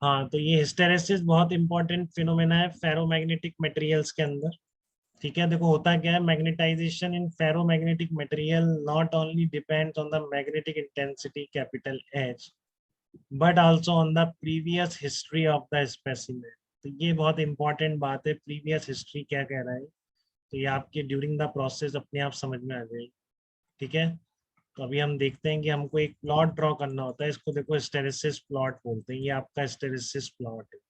हाँ, तो ये हिस्टेरेसिस बहुत इंपॉर्टेंट फिनोमेना है फेरोमैग्नेटिक मटेरियल्स के अंदर। ठीक है, देखो होता क्या है, magnetisation in ferromagnetic material not only depends on the magnetic intensity capital H, but also on the previous history of the specimen. तो ये बहुत इंपॉर्टेंट बात है, प्रीवियस हिस्ट्री क्या कह रहा है, तो ये आपके ड्यूरिंग द प्रोसेस अपने आप समझ में आ जाएगी। ठीक है, तो अभी हम देखते हैं कि हमको एक प्लॉट ड्रॉ करना होता है, इसको देखो हिस्टेरेसिस प्लॉट बोलते हैं, ये आपका हिस्टेरेसिस प्लॉट है।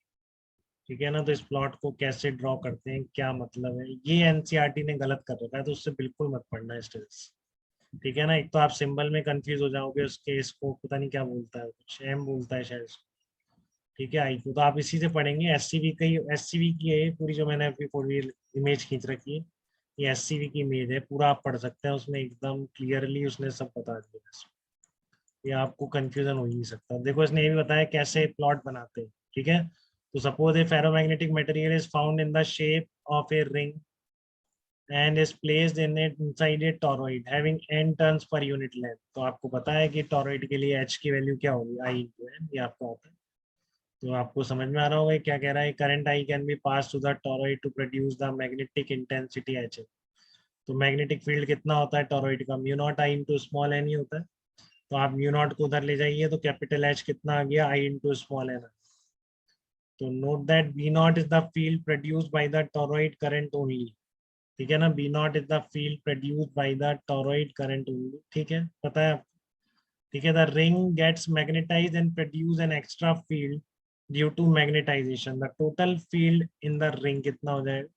ठीक है ना, तो इस प्लॉट को कैसे ड्रॉ करते हैं, क्या मतलब है, ये एनसीईआरटी ने गलत कर रखा है, तो उससे बिल्कुल मत पढ़ना हिस्टेरेसिस। ठीक है ना, एक तो आप सिंबल में कंफ्यूज हो जाओगे, उसके इसको पता नहीं क्या बोलता है, कुछ एम बोलता है शायद इसको। ठीक है, आई को तो आप इसी से पढ़ेंगे, एससीवी का ही, एससीवी की है ये पूरी, जो मैंने अभी पूरी इमेज खींच रखी है, ये एससीवी की इमेज है, पूरा आप पढ़ सकते हैं उसमें, एकदम क्लियरली उसने सब बता दिया है। ये आपको कंफ्यूजन हो ही नहीं सकता। देखो इसने ये भी बताया कैसे प्लॉट बनाते हैं। ठीक है, तो suppose A ferromagnetic material is found in the shape of a ring and is placed in it inside A torrid having n turns per unit length. तो आपको पता है कि टॉरॉइड के लिए h की वैल्यू क्या होगी, I इंटू एन, ये आपको आता है। तो आपको समझ में आ रहा होगा क्या कह रहा है, current I can be pass to the toroid to produce the magnetic intensity H। तो मैग्नेटिक फील्ड कितना होता है टॉरॉइड का, mu naught I into small n ही होता है। तो आप म्यू नॉट को उधर ले जाइए, तो कैपिटल H कितना आ गया, I इंटू स्मॉल एन। तो note that B naught is the field produced by the toroid current only. ठीक है ना, B naught is the field produced by the toroid current only. ठीक है, पता है। ठीक है, the ring gets magnetise and produce an extra field due to magnetisation. The total field in the ring कितना हो जाएगा,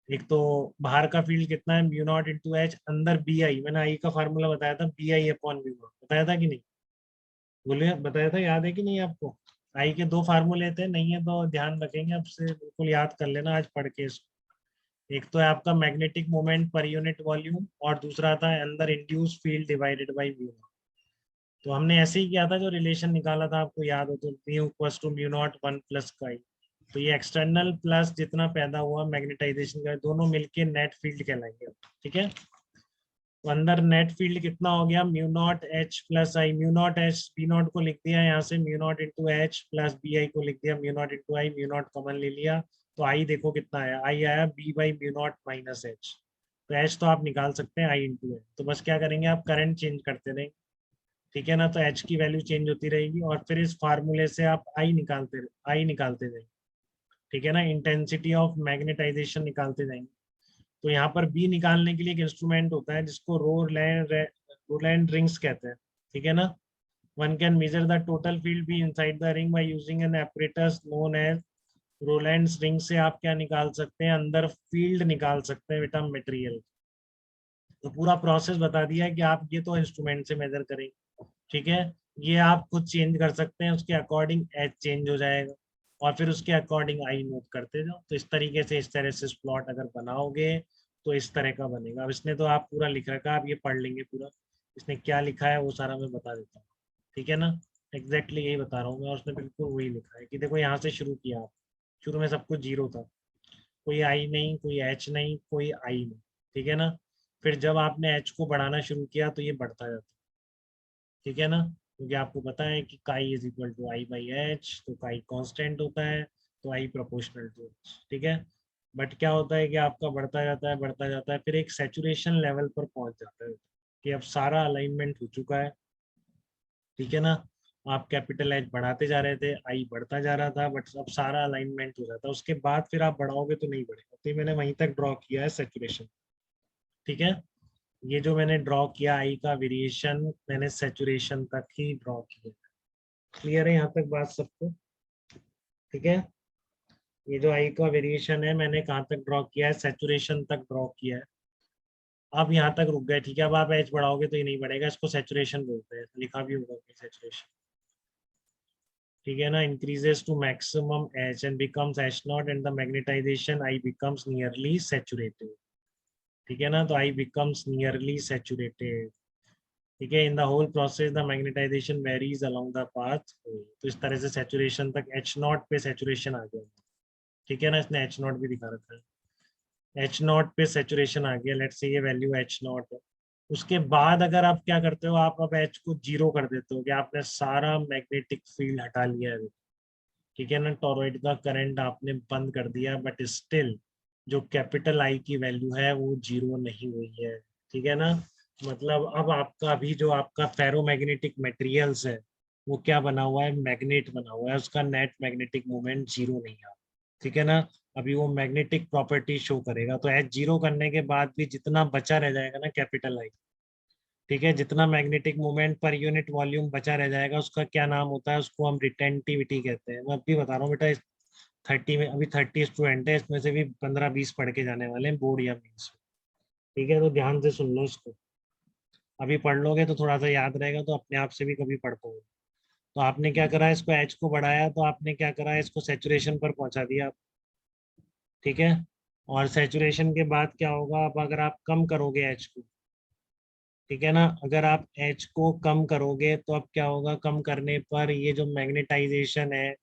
एक तो बाहर का फील्ड कितना है, म्यू नॉट इंटू एच, अंदर बी आई, मैंने आई का फार्मूला बताया था, B I upon mu naught, बताया था कि नहीं, बोले बताया था, याद है कि नहीं आपको। आई के दो फार्मूले थे, नहीं है तो ध्यान रखेंगे, अब से बिल्कुल याद कर लेना आज पढ़ के इसको। एक तो है आपका magnetic moment per unit volume, और दूसरा था अंदर induce field divided by mu not. तो हमने ऐसे ही किया था, जो रिलेशन निकाला था आपको याद हो तो, mu equals to mu naught one plus chi. तो ये एक्सटर्नल प्लस जितना पैदा हुआ मैग्नेटाइजेशन का, दोनों मिलके नेट फील्ड कहलाएंगे। ठीक है, तो अंदर नेट फील्ड कितना हो गया, mu naught H plus I, mu naught H B naught को लिख दिया यहाँ से, mu naught into H plus B I को लिख दिया, mu naught into I, mu naught common ले लिया, तो आई देखो कितना आया, आई आया B by mu naught minus H. तो एच तो आप निकाल सकते हैं, आई इंटू एच, तो बस क्या करेंगे आप करंट चेंज करते रहेंगे। ठीक है ना, तो एच की वैल्यू चेंज होती रहेगी, और फिर इस फार्मूले से आप आई निकालते जाएंगे। ठीक है ना, इंटेंसिटी ऑफ मैग्नेटाइजेशन निकालते जाएंगे। तो यहाँ पर बी निकालने के लिए एक इंस्ट्रूमेंट होता है जिसको रोलैंड रिंग्स कहते हैं। ठीक है ना, one can measure the total field B inside the ring by using an apparatus known as Rowland's ring. से आप क्या निकाल सकते हैं, अंदर फील्ड निकाल सकते हैं बेटा मटेरियल। तो पूरा प्रोसेस बता दिया है कि आप ये तो इंस्ट्रूमेंट से मेजर करेंगे। ठीक है, ये आप खुद चेंज कर सकते हैं, उसके अकॉर्डिंग एच चेंज हो जाएगा, और फिर उसके अकॉर्डिंग आई नोट करते जाओ। तो इस तरीके से हिस्टेरेसिस प्लॉट अगर बनाओगे तो इस तरह का बनेगा। अब इसने तो आप पूरा लिख रखा है, आप ये पढ़ लेंगे पूरा, इसने क्या लिखा है वो सारा मैं बता देता हूँ। ठीक है ना, एग्जैक्टली यही बता रहा हूँ मैं, और उसने बिल्कुल वही लिखा है कि देखो यहाँ से शुरू किया आप, शुरू में सब कुछ जीरो था, कोई आई नहीं, कोई एच नहीं, कोई आई नहीं। ठीक है ना, फिर जब आपने एच को बढ़ाना शुरू किया तो ये बढ़ता जाता है। ठीक है ना, क्योंकि आपको पता है कि chi is equal to I by H, तो काई कांस्टेंट होता है, तो आई प्रोपोर्शनल टू एच। ठीक है, बट क्या होता है कि आपका बढ़ता जाता है, बढ़ता जाता है, फिर एक सेचुरेशन लेवल पर पहुंच जाता है कि अब सारा अलाइनमेंट हो चुका है। ठीक है ना, आप कैपिटल एच बढ़ाते जा रहे थे, आई बढ़ता जा रहा था, बट अब सारा अलाइनमेंट हो जाता है, उसके बाद फिर आप बढ़ाओगे तो नहीं बढ़ेगा। तो ये मैंने वहीं तक ड्रॉ किया है सेचुरेशन। ठीक है, ये जो मैंने ड्रॉ किया आई का वेरिएशन, मैंने सेचुरेशन तक ही ड्रॉ किया। क्लियर है यहाँ तक बात सबको। ठीक है, ये जो आई का वेरिएशन है मैंने कहाँ तक ड्रॉ किया है, सेचुरेशन तक ड्रॉ किया है। अब यहाँ तक रुक गए। ठीक है, अब आप एच बढ़ाओगे तो ये नहीं बढ़ेगा, इसको सेचुरेशन बोलते हैं, लिखा भी होगा सेचुरेशन। ठीक है ना, increases to maximum H and becomes H naught and the magnetisation I becomes nearly saturated. ठीक है ना, तो आई बिकम्स नियरली सेचुरेटेड। ठीक है, in the whole process the magnetisation varies along the path. तो इस तरह से सेचुरेशन तक, एच नॉट पे सेचुरेशन आ गया। ठीक है ना, इसने एच नॉट भी दिखा रखा है, एच नॉट पे सेचुरेशन आ गया, लेट्स से ये वैल्यू एच नॉट है। उसके बाद अगर आप क्या करते हो, आप अब एच को जीरो कर देते हो कि आपने सारा मैग्नेटिक फील्ड हटा लिया है। ठीक है ना, टॉरॉइड का करंट आपने बंद कर दिया, बट स्टिल जो कैपिटल आई की वैल्यू है वो जीरो नहीं हुई है। ठीक है ना, मतलब अब आपका अभी जो आपका फेरोमैग्नेटिक मटेरियल्स है वो क्या बना हुआ है, मैग्नेट बना हुआ है, उसका नेट मैग्नेटिक मोमेंट जीरो नहीं है। ठीक है ना, अभी वो मैग्नेटिक प्रॉपर्टी शो करेगा, तो एच जीरो करने के बाद भी जितना बचा रह जाएगा ना कैपिटल आई, ठीक है, जितना magnetic moment per unit volume बचा रह जाएगा उसका क्या नाम होता है, उसको हम रिटेंटिविटी कहते हैं। मैं अभी बता रहा हूँ बेटा, 30 में अभी 30 स्टूडेंट है, इसमें से भी 15-20 पढ़ के जाने वाले हैं बोर्ड या मेंस में। ठीक है, तो ध्यान से सुन लो इसको, अभी पढ़ लोगे तो थोड़ा सा याद रहेगा, तो अपने आप से भी कभी पढ़ पाओगे। तो आपने क्या करा, इसको एच को बढ़ाया, तो आपने क्या करा, इसको सेचुरेशन पर पहुंचा दिया। ठीक है, और सेचुरेशन के बाद क्या होगा, अब अगर आप कम करोगे एच को, ठीक है ना, अगर आप एच को कम करोगे तो अब क्या होगा, कम करने पर ये जो मैग्नेटाइजेशन है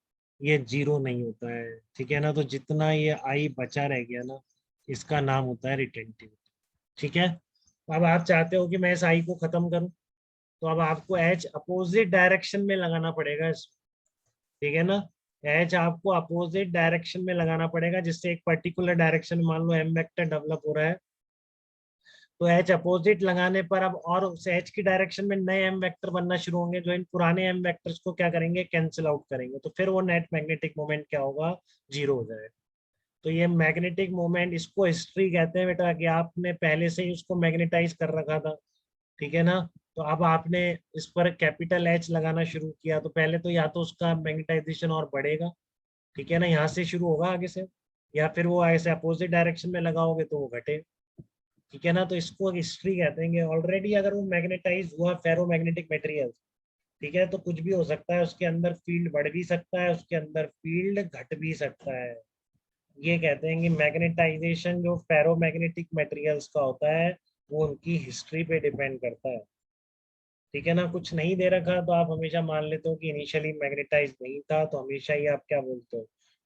ये जीरो नहीं होता है। ठीक है ना, तो जितना ये आई बचा रह गया ना, इसका नाम होता है रिटेंटिविटी। ठीक है, अब आप चाहते हो कि मैं इस आई को खत्म करूं, तो अब आपको एच अपोजिट डायरेक्शन में लगाना पड़ेगा ठीक है ना, एच आपको अपोजिट डायरेक्शन में लगाना पड़ेगा, जिससे एक पर्टिकुलर डायरेक्शन में मान लो एम वेक्टर डेवलप हो रहा है, तो एच अपोजिट लगाने पर अब और उस एच की डायरेक्शन में नए एम वेक्टर बनना शुरू होंगे, जो इन पुराने एम वेक्टर्स को क्या करेंगे, कैंसिल आउट करेंगे, तो फिर वो नेट मैग्नेटिक मोमेंट क्या होगा, जीरो हो जाएगा। तो ये मैग्नेटिक मोमेंट, इसको हिस्ट्री कहते हैं बेटा, कि आपने पहले से ही उसको मैग्नेटाइज कर रखा था। ठीक है ना, तो अब आपने इस पर कैपिटल एच लगाना शुरू किया, तो पहले तो या तो उसका मैग्नेटाइजेशन और बढ़ेगा, ठीक है ना, यहाँ से शुरू होगा आगे से, या फिर वो ऐसे अपोजिट डायरेक्शन में लगाओगे तो वो घटे। ठीक है ना, तो इसको हिस्ट्री कहते हैं। ऑलरेडी अगर वो मैग्नेटाइज हुआ फेरो मैग्नेटिक मटेरियल, ठीक है, तो कुछ भी हो सकता है, उसके अंदर फील्ड बढ़ भी सकता है, उसके अंदर फील्ड घट भी सकता है। ये कहते हैं कि मैग्नेटाइजेशन जो फेरो मैग्नेटिक मटेरियल्स का होता है वो उनकी हिस्ट्री पे डिपेंड करता है। ठीक है ना, कुछ नहीं दे रखा तो आप हमेशा मान लेते हो कि इनिशियली मैग्नेटाइज नहीं था, तो हमेशा ही आप क्या बोलते हो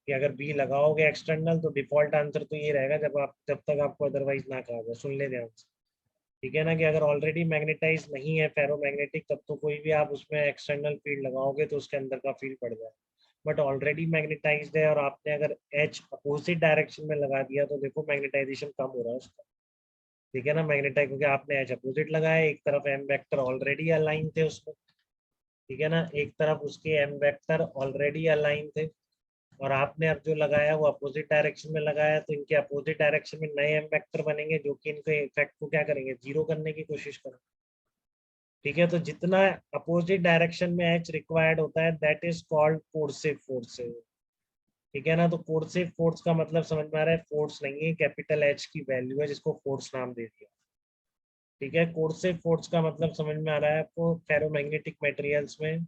कि अगर बी लगाओगे एक्सटर्नल तो डिफॉल्ट आंसर तो ये रहेगा, जब तक आपको अदरवाइज ना कहा जाए। सुन ले ध्यान से, ठीक है ना, कि अगर ऑलरेडी मैग्नेटाइज नहीं है फेरोमैग्नेटिक, तब तो कोई भी आप उसमें एक्सटर्नल फील्ड लगाओगे तो उसके अंदर का फील्ड पड़ जाए। बट ऑलरेडी मैग्नेटाइज्ड है और आपने अगर एच अपोजिट डायरेक्शन में लगा दिया, तो देखो मैग्नेटाइजेशन कम हो रहा है उसका। ठीक है ना, मैग्नेटाइज क्योंकि आपने एच अपोजिट लगाया, एक तरफ एम वेक्टर ऑलरेडी अलाइन थे उसमें, ठीक है ना, एक तरफ उसके एम वेक्टर ऑलरेडी अलाइन थे, और आपने अब जो लगाया वो अपोजिट डायरेक्शन में लगाया, तो इनके अपोजिट डायरेक्शन में नए एम वेक्टर बनेंगे जो कि इनके इफेक्ट को क्या करेंगे, जीरो करने की कोशिश करेंगे। ठीक है, तो जितना अपोजिट डायरेक्शन में एच रिक्वायर्ड होता है that is called coercive forces. ठीक है ना, तो कोर्सिव फोर्स का मतलब समझ में आ रहा है, फोर्स नहीं है, कैपिटल एच की वैल्यू है जिसको फोर्स नाम दे दिया। ठीक है, कोर्सिव फोर्स का मतलब समझ में आ रहा है आपको फेरोमैग्नेटिक मटेरियल्स में।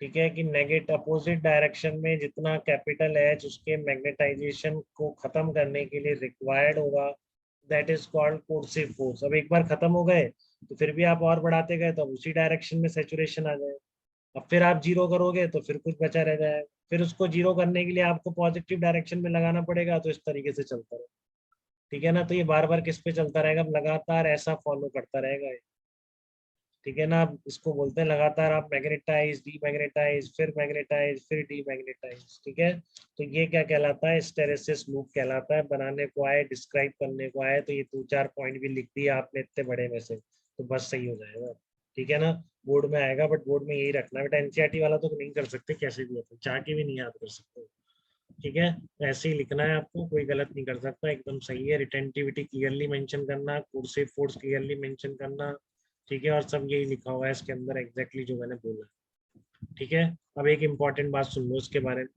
ठीक है, कि नेगेटिव अपोजिट डायरेक्शन में जितना कैपिटल एच उसके मैग्नेटाइजेशन को खत्म करने के लिए रिक्वायर्ड होगा that is called coercive force. अब एक बार खत्म हो गए तो फिर भी आप और बढ़ाते गए तो अब उसी डायरेक्शन में सेचुरेशन आ जाए, अब फिर आप जीरो करोगे तो फिर कुछ बचा रह जाए, फिर उसको जीरो करने के लिए आपको पॉजिटिव डायरेक्शन में लगाना पड़ेगा, तो इस तरीके से चलता रहेगा। ठीक है ना, तो ये बार बार किस पे चलता रहेगा, अब लगातार ऐसा फॉलो करता रहेगा ये। ठीक है ना, आप इसको बोलते हैं लगातार आप मैग्नेटाइज डीमैग्नेटाइज फिर मैग्नेटाइज फिर डीमैग्नेटाइज। ठीक है, तो ये क्या कहलाता है, हिस्टैरिसीस लूप कहलाता है। बनाने को आए, डिस्क्राइब करने को आए, तो ये 2-4 पॉइंट भी लिख दिए आपने इतने बड़े में से, तो बस सही हो जाएगा। ठीक है ना, बोर्ड में आएगा, बट बोर्ड में यही रखना बेटा, एनसीईआरटी वाला तो नहीं कर सकते, कैसे भी होता चाह के भी नहीं याद कर सकते। ठीक है, तो ऐसे ही लिखना है आपको, कोई गलत नहीं कर सकता, एकदम सही है। रिटेंटिविटी क्लियरली मेंशन करना, कोर्सिव फोर्स क्लियरली मेंशन करना, ठीक है, और सब यही लिखा हुआ है इसके अंदर एग्जैक्टली जो मैंने बोला। ठीक है, अब एक इम्पॉर्टेंट बात सुन लो इसके बारे में,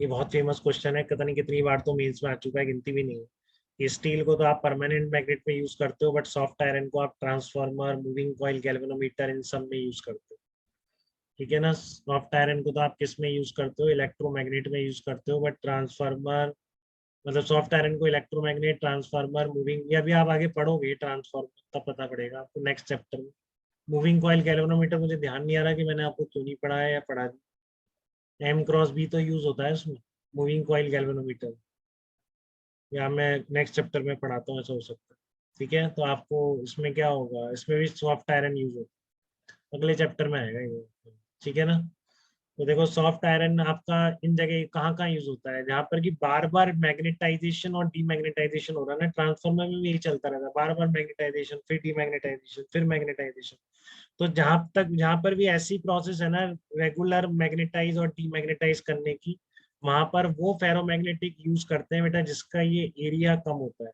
ये बहुत फेमस क्वेश्चन है, पता नहीं कितनी बार तो मेंस में आ चुका है, गिनती भी नहीं है। ये स्टील को तो आप परमानेंट मैग्नेट में यूज करते हो, बट सॉफ्ट आयरन को आप ट्रांसफार्मर, मूविंग कॉइल, गैल्वेनोमीटर इन सब में यूज करते हो। ठीक है ना, सॉफ्ट आयरन को तो आप किस में यूज करते हो, इलेक्ट्रोमैग्नेट में यूज करते हो, बट ट्रांसफार्मर, मतलब सॉफ्ट आयरन को इलेक्ट्रोमैग्नेट, ट्रांसफार्मर, मूविंग, ये अभी आप आगे पढ़ोगे ट्रांसफार्मर, तब पता पड़ेगा आपको नेक्स्ट चैप्टर में। मूविंग कॉइल, गैल्वेनोमीटर मुझे ध्यान नहीं आ रहा कि मैंने आपको क्यों नहीं पढ़ाया या पढ़ा दिया। एम क्रॉस बी तो यूज होता है उसमें, मूविंग कॉइल गैल्वेनोमीटर, या मैं नेक्स्ट चैप्टर में पढ़ाता हूँ, ऐसा हो सकता है। ठीक है, तो आपको इसमें क्या होगा, इसमें भी सॉफ्ट आयरन यूज होता है, अगले चैप्टर में आएगा ये। ठीक है ना, तो देखो सॉफ्ट आयरन आपका इन जगह कहाँ कहाँ यूज होता है, जहाँ पर कि बार बार मैग्नेटाइजेशन और डीमैग्नेटाइजेशन हो रहा है ना, ट्रांसफार्मर में भी यही चलता रहता है, बार बार मैग्नेटाइजेशन फिर डीमैग्नेटाइजेशन फिर मैग्नेटाइजेशन। तो जहाँ पर भी ऐसी प्रोसेस है ना रेगुलर मैग्नेटाइज और डीमैग्नेटाइज करने की, वहां पर वो फेरोमैग्नेटिक यूज करते हैं बेटा जिसका ये एरिया कम होता है।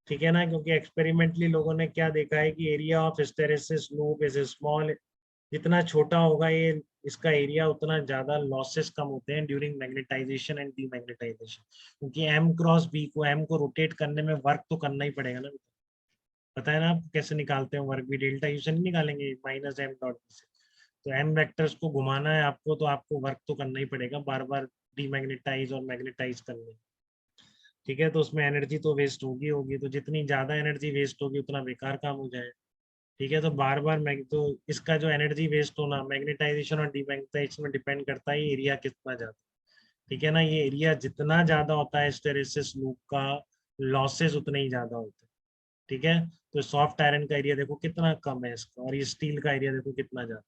ठीक है ना, क्योंकि एक्सपेरिमेंटली लोगों ने क्या देखा है कि area of hysteresis loop is small, जितना छोटा होगा ये इसका एरिया उतना ज्यादा लॉसेस कम होते हैं ड्यूरिंग मैग्नेटाइजेशन एंड डीमैग्नेटाइजेशन, क्योंकि एम क्रॉस बी को एम को रोटेट करने में वर्क तो करना ही पड़ेगा ना। पता है ना आप कैसे निकालते हैं वर्क भी, डेल्टा यू से नहीं निकालेंगे माइनस एम डॉट से। तो एम वेक्टर्स को घुमाना है आपको तो आपको वर्क तो करना ही पड़ेगा बार बार डीमैग्नेटाइज और मैग्नेटाइज करने। ठीक है, तो उसमें एनर्जी तो वेस्ट होगी होगी, तो जितनी ज्यादा एनर्जी वेस्ट होगी उतना बेकार काम हो जाए। ठीक है, तो बार बार मैग तो इसका जो एनर्जी वेस्ट होना मैग्नेटाइजेशन और डीमैग्नेटाइजेशन में डिपेंड करता है एरिया कितना ज्यादा। ठीक है ना, ये एरिया जितना ज्यादा होता है हिस्टैरिसीस लूप का, लॉसेस उतने ही ज्यादा होते हैं। ठीक है, तो सॉफ्ट आयरन का एरिया देखो कितना कम है इसका, और ये स्टील का एरिया देखो कितना ज्यादा।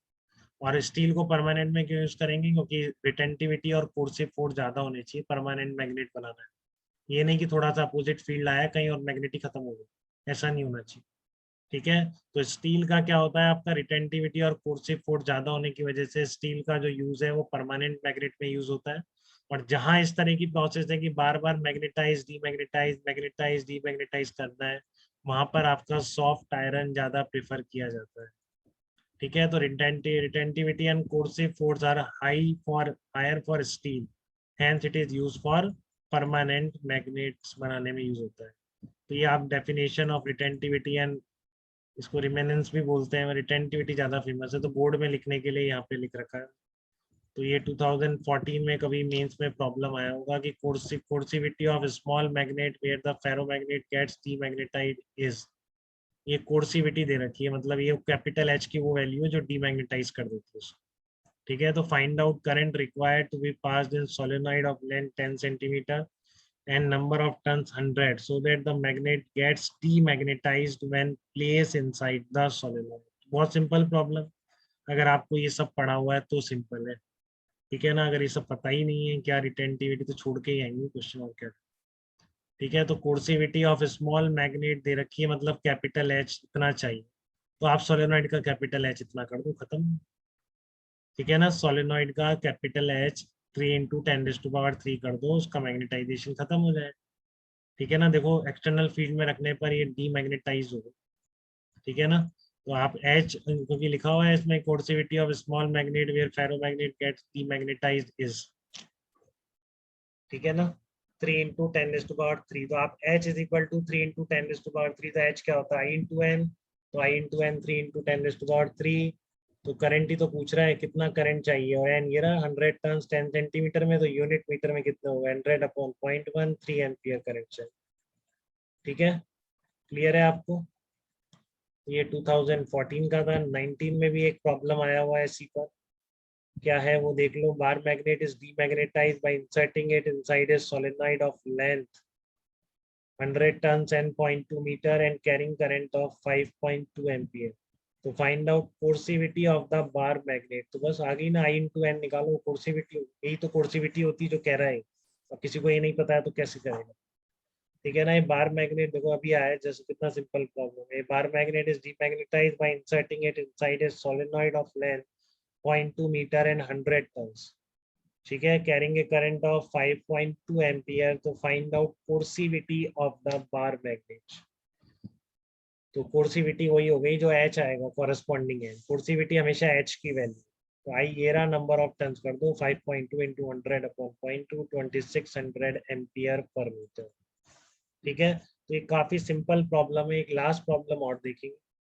और स्टील को परमानेंट में क्यों यूज करेंगे, क्योंकि रिटेंटिविटी और कोर्सिव फोर्स ज्यादा होनी चाहिए परमानेंट मैग्नेट बनाना है। ये नहीं कि थोड़ा सा अपोजिट फील्ड आया कहीं और मैग्नेटिक खत्म हो गया, ऐसा नहीं होना चाहिए। ठीक है, तो स्टील का क्या होता है, आपका रिटेंटिविटी और कोर्सिव फोर्स ज्यादा होने की वजह से स्टील का जो यूज है वो परमानेंट मैग्नेट में यूज होता है। और जहां इस तरह की प्रोसेस है कि बार बार मैग्नेटाइज डीमैग्नेटाइज मैग्नेटाइज डीमैग्नेटाइज करना है, वहां पर आपका सॉफ्ट आयरन ज्यादा प्रेफर किया जाता है। ठीक है, तो retentivity and coercive force are high for higher for steel, hence it is use for permanent magnets बनाने में यूज होता है। तो ये आप डेफिनेशन ऑफ रिटेंटिविटी एंड, इसको रिमेनेंस भी बोलते हैं, रिटेंटिविटी ज्यादा फेमस है तो बोर्ड में लिखने के लिए यहाँ पे लिख रखा है। तो ये 2014 में कभी मेंस में प्रॉब्लम आया होगा कि coercivity of small magnet where the ferromagnet gets demagnetized is, ये कोर्सिविटी दे रखी है, मतलब ये कैपिटल एच की वो वैल्यू है जो डीमैग्नेटाइज कर देती है उसको। ठीक है, तो find out current required to be passed in solenoid of length 10 centimetre and number of turns 100 so that the magnet gets demagnetized when placed inside the solenoid। बहुत सिंपल प्रॉब्लम, अगर आपको ये सब पढ़ा हुआ है तो सिंपल है। ठीक है ना, अगर ये सब पता ही नहीं है क्या रिटेंटिविटी तो छोड़ के ही आएंगे क्वेश्चन और क्या। ठीक है, तो कोर्सिविटी ऑफ स्मॉल मैग्नेट दे रखी है, मतलब कैपिटल एच इतना चाहिए, तो आप सोलेनॉइड का कैपिटल एच इतना कर दो, खत्म। ठीक है ना, सोलेनॉइड का कैपिटल एच 3 × 10⁻³ कर दो, उसका मैग्नेटाइजेशन खत्म हो जाए। ठीक है ना, देखो एक्सटर्नल फील्ड में रखने पर ये डीमैग्नेटाइज होगा। ठीक है ना, तो आप एच क्योंकि लिखा हुआ है इसमें coercivity of small magnet where ferromagnet gets demagnetized is. ठीक है ना, 3 × 10⁻³ तो आप एच इज इक्वल टू 3 × 10⁻³ तो एच क्या होता है I/N, तो I/N 3 × 10⁻³। तो करंट ही तो पूछ रहा है कितना करंट चाहिए, और एन ये रहा 100 टर्न्स 10 सेंटीमीटर में, तो यूनिट मीटर में कितना होगा 100/0.1 3 एम्पियर करंट चाहिए। ठीक है, क्लियर है आपको। ये 2014 का था, 19 में भी एक प्रॉब्लम आया हुआ है इसी पर, क्या है वो देख लो। Bar magnet is demagnetized by inserting it inside a solenoid of length 100 turns and 0.2 metre and carrying current of 5.2 ampere. तो find out coercivity of the bar magnet, तो बस आगे ना I/N निकालो, कोर्सिविटी यही तो कोर्सिविटी होती है जो कह रहा है। अब किसी को ये नहीं पता है तो कैसे करेगा। ठीक है ना, ये बार मैग्नेट देखो अभी आया है, जैसे कितना सिंपल प्रॉब्लम है। Bar magnet is demagnetized by inserting it inside a solenoid of length 0.2 metre and 100 turns. ठीक है, carrying a current of 5.2 ampere. तो find out coercivity of the bar magnet. तो कोर्सिविटी वही हो गई जो एच आएगा कॉरेस्पॉन्डिंग है, कोर्सिविटी हमेशा एच की वैल्यू। तो आई ये रहा नंबर ऑफ टर्न्स कर दो 5.2 × 100/0.2 2600 एम्पियर पर मीटर। ठीक है, तो ये काफी सिंपल प्रॉब्लम है। एक लास्ट प्रॉब्लम और देखेंगे।